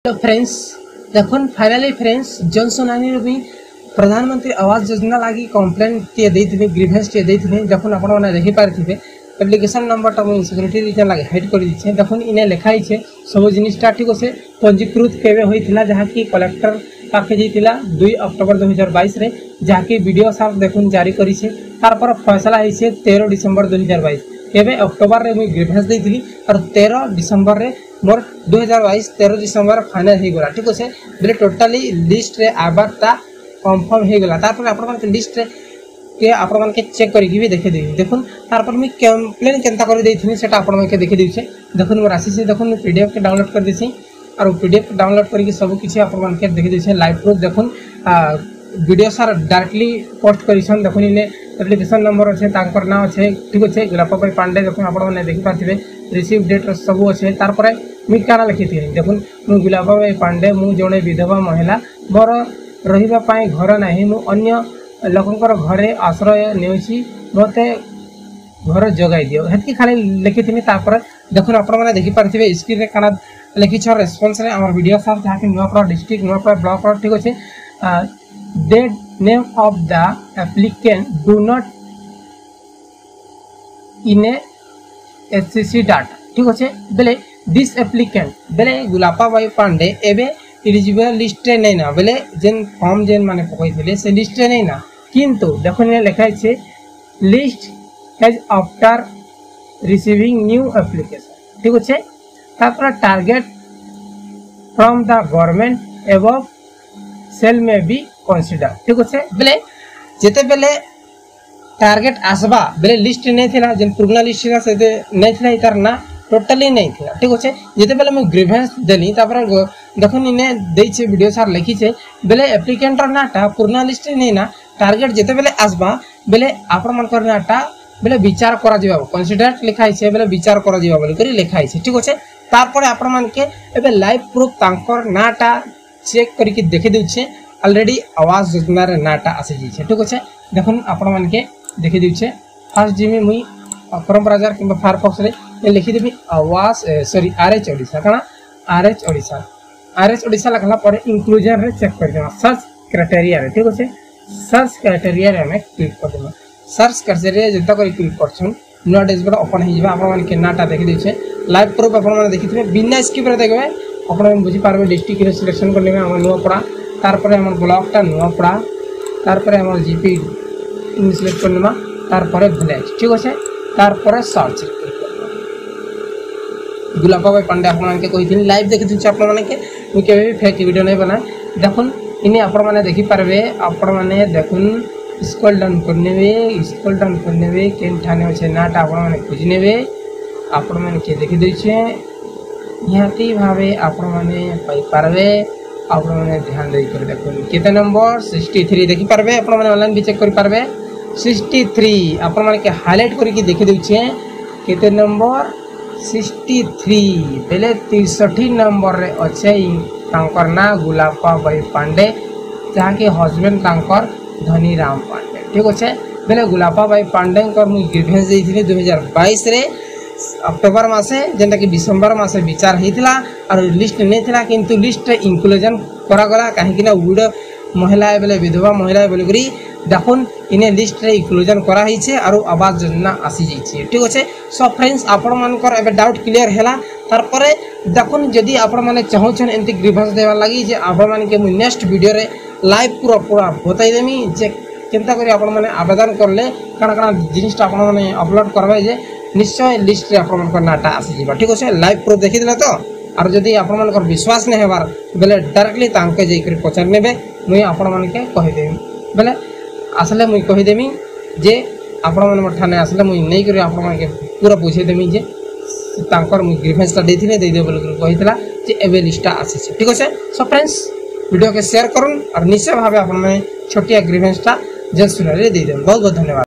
Hello friends देखुन finally friends जन सुनानी भी प्रधानमंत्री आवास योजना लगी कंप्लेन टे देथिबे ग्रीवेंस टे देथिबे देखुन आपण माने देखि पारथिबे एप्लिकेशन नंबर टा मु सिक्योरिटी रीजन लगे हाइड कर दिछे देखुन इने लिखाई छे सब जिनिसटा ठीक से पंजीकृत केबे होइथिला जहा कि कलेक्टर पाखे जइतिला 2 अक्टोबर 2022 रे जहा कि वीडियो साफ देखुन जारी करी छे तार पर फैसला है छे 13 दिसंबर 2022 केबे अक्टोबर रे मु ग्रीवेंस देथिली और 13 दिसंबर रे मोर 2022 13 दिसंबर फाइनल हो गला ठीक है बोले टोटाली लिस्ट रे आबारटा कंफर्म हो गला तार पर आपण माने लिस्ट रे के आपण माने के चेक करी भी देखे देबी देखुन तार पर मी कंप्लेन केनता कर देथिनी सेटा आपण माने के देखे देउछे देखुन मोर राशि से देखुन पीडीएफ के डाउनलोड कर देछि और पीडीएफ डाउनलोड करके सब किछि आपण माने के देखे देउछे लाइव प्रूफ देखुन वीडियो सार डायरेक्टली पोस्ट करिसन देखुन इने एप्लिकेशन नंबर अच्छे तांकर नाम अच्छे ठीक अच्छे गुलापा पांडे देखुन आपण माने देखि पाथिबे रिसीव डेट सब अच्छे तार पर मी काना लिखि देखुन मु गुलापा पांडे मु जणे विधवा महिला मोर रहिबा पाए घर नाही मु अन्य लोकंकर घरे आश्रय नेउछि मते घर जगाई दियो हेतकी खाली लिखि तापर देखुन आपण माने देखि पाथिबे स्क्रीन रे काना लिखि छ रेस्पॉन्स रे हमर वीडियो साफ जहा कि नुआपड़ा डिस्ट्रिक्ट नुआपड़ा ब्लॉक ठीक अच्छे the name of the applicant do not in a SCC data ठीक अच्छे बेले दिस एप्लिकेंट बेले गुलापा भाई पांडे एबे एलिजिबल लिस्ट रे नहीं ना बेले जेन फॉर्म जेन माने पकइथिले से लिस्ट रे नहीं ना किंतु देखो ने लिखा है list has after receiving new application ठीक अच्छे तापर target from the government above cell में भी कंसीडर ठीक अच्छे बेले जेते बेले टारगेट आसबा बेले लिस्ट नहीं थिला जेन पुराना लिस्ट था से नहीं थिला इतार ना टोटली नहीं थिला ठीक अच्छे जेते बेले मैं ग्रीवेंस देली तापर देखुन इने देइछे वीडियो सार लिखी छे बेले एप्लिकेंट नाटा पुराना लिस्ट नहीं ना टारगेट जेते बेले आसबा बेले आपण मन कर नाटा बेले विचार करा जिबा कंसीडर लिखाई छे बेले विचार करा जिबा बोली करी लिखाई छे ठीक अच्छे तापर आपण मन के एबे लाइव प्रूफ तांकर नाटा चेक करके देखे देउछे ऑलरेडी आवास योजना रे नाटा आसे जी ठीक अच्छे देखुन आपण मान के देखे देउछे फर्स्ट जिमी मुई क्रोम ब्राउजर किबा फायरफॉक्स रे लिखि देबी आवास सॉरी आरएच ओडिसा काना आरएच ओडिसा लखला पर इंक्लूजन रे चेक कर देबा सर्च क्राइटेरिया रे ठीक अच्छे सर्च क्राइटेरिया रे हमें क्लिक कर देबा सर्च क्राइटेरिया जता कर क्लिक करछन नुआ डैशबोर्ड ओपन हो जिबा आपण मान के नाटा देखे देउछे लाइव प्रूफ आपण मान देखिथिबे बिना स्किप रे देखबे आपण बुझी पारबे डिस्ट्रिक्ट रे सिलेक्शन कर लेबे हम नुआपड़ा तार पर हमर ब्लॉक टा नुआपड़ा तार पर हमर जीपी इन सिलेक्ट कर लेबा तार पर विलेज ठीक अछि तार पर सर्च गुलापा भाई पांडे आपण के कहिथिन लाइव देखि छ आपण माने के मु केबे भी फेक वीडियो नै बना देखुन इने आपण माने देखि पारबे आपण माने देखुन स्क्रॉल डाउन करनेबे केन ठाने अछि नाटा आपण माने खोजि नेबे आपण माने के देखि दै छै निहाती भावे आपण माने पाई पारबे आपण माने ध्यान दे कर देखो केते नंबर 63 देखि पारबे आपण माने ऑनलाइन भी चेक कर पारबे 63 आपण माने के हाईलाइट करके देखि दउ छै केते नंबर 63 पहले 63 नंबर रे अछि तांकर ना गुलापा भाई पांडे जहा के हस्बैंड तांकर धनी राम पांडे ठीक अछि पहले गुलापा भाई पांडे कर मु ग्रीवेंस देथिनी 2022 रे अक्टोबर मासे जेंटा कि दिसंबर मासे विचार हेतिला और लिस्ट नहीं थिला किंतु लिस्ट इंक्लूजन करा गला काहे कि ना उड महिला बेले विधवा महिला बोली करी देखुन इने लिस्ट रे इंक्लूजन करा ही छे और आवास योजना आसी जाई छे ठीक अछि सो फ्रेंड्स आपण मान कर एबे डाउट क्लियर हैला तार परे देखुन जदी आपण माने चाहौ छन एंती ग्रीवेंस देवा लागि जे आपण मान के मु नेक्स्ट वीडियो रे लाइव पूरा बताई देमी जे केनता करी आपण माने आवेदन करले काना काना जिनिस आपण माने अपलोड करबे जे निश्चय लिस्ट रे आपण मन नाटा आसी जीवा ठीक अछि लाइव प्रूफ देखि दिला तो और जदी आपण मन कर विश्वास नै हेबार बेले डायरेक्टली तांके जे कर पचार नेबे मुई आपण मन के कहि देम बेले असले मुई कहि देमी जे आपण मन मठाने असले मुई नै करी आपण मन के पूरा पूछे देमी जे तांकर मुई ग्रीवेंस ता देथिने दे दे बोल कहितला जे एबे लिस्टा आसी छै ठीक अछि सो फ्रेंड्स वीडियो के शेयर करूँ और निश्चय भावे आपण मन छोटिया ग्रीवेंस ता जल्द सुनारे दे देम बहुत बहुत धन्यवाद।